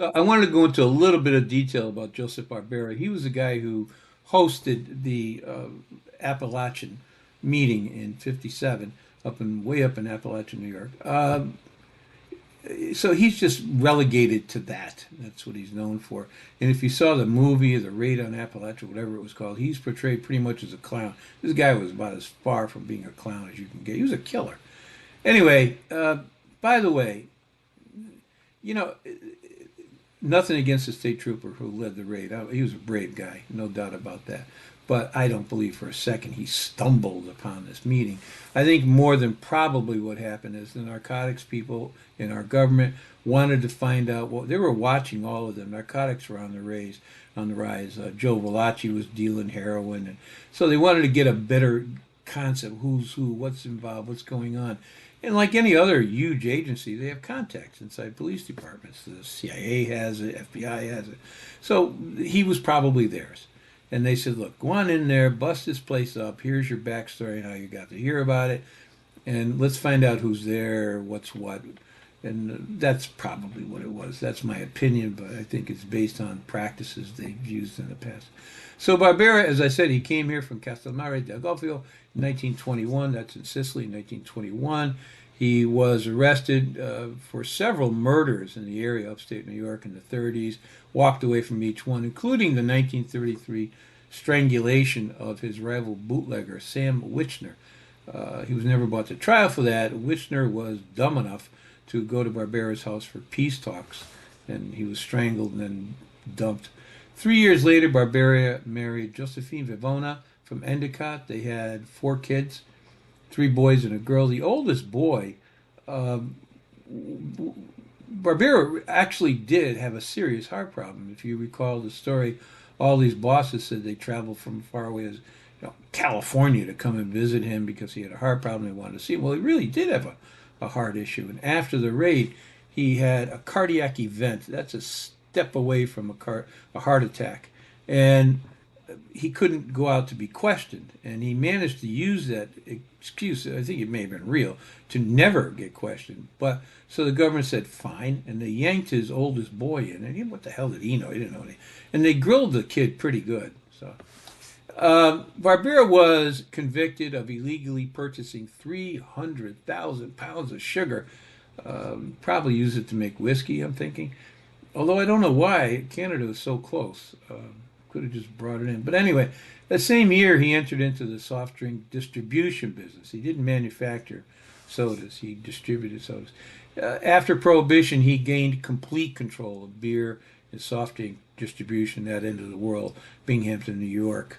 So I wanted to go into a little bit of detail about Joseph Barbera. He was the guy who hosted the Apalachin meeting in '57, way up in Appalachian, New York. So he's just relegated to that. That's what he's known for. And if you saw the movie, The Raid on Appalachia, whatever it was called, he's portrayed pretty much as a clown. This guy was about as far from being a clown as you can get. He was a killer. Anyway, by the way, you know, nothing against the state trooper who led the raid. He was a brave guy, no doubt about that. But I don't believe for a second he stumbled upon this meeting. I think more than probably what happened is the narcotics people in our government wanted to find out what they were watching. All of them, narcotics were on the rise. Joe Valachi was dealing heroin, and so they wanted to get a better concept: who's who, what's involved, what's going on. And like any other huge agency, they have contacts inside police departments. The CIA has it, FBI has it. So he was probably theirs. And they said, look, go on in there, bust this place up. Here's your backstory and how you got to hear about it. And let's find out who's there, what's what. And that's probably what it was. That's my opinion, but I think it's based on practices they've used in the past. So Barbera, as I said, he came here from Castellammare del Golfo in 1921. That's in Sicily, 1921. He was arrested for several murders in the area, upstate New York, in the 30s, walked away from each one, including the 1933 strangulation of his rival bootlegger, Sam Wichner. He was never brought to trial for that. Wichner was dumb enough to go to Barbera's house for peace talks, and he was strangled and then dumped. 3 years later, Barbera married Josephine Vivona from Endicott. They had 4 kids, 3 boys and a girl. The oldest boy, Barbera actually did have a serious heart problem. If you recall the story, all these bosses said they traveled from far away as California to come and visit him because he had a heart problem. They wanted to see him. Well, he really did have a heart issue. And after the raid, he had a cardiac event. That's a step away from a heart attack. And he couldn't go out to be questioned. And he managed to use that excuse, I think it may have been real, to never get questioned. But so the government said, fine. And they yanked his oldest boy in. And what the hell did he know? He didn't know anything. And they grilled the kid pretty good. So Barbera was convicted of illegally purchasing 300,000 pounds of sugar. Probably used it to make whiskey, I'm thinking. Although I don't know why. Canada was so close. Could have just brought it in. But anyway, that same year he entered into the soft drink distribution business. He didn't manufacture sodas. He distributed sodas. After Prohibition, he gained complete control of beer and soft drink distribution that end of the world, Binghamton, New York.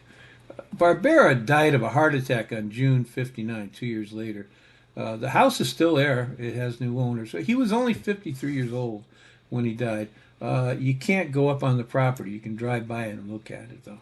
Barbera died of a heart attack on June '59, 2 years later. The house is still there. It has new owners. He was only 53 years old when he died. You can't go up on the property. You can drive by it and look at it, though.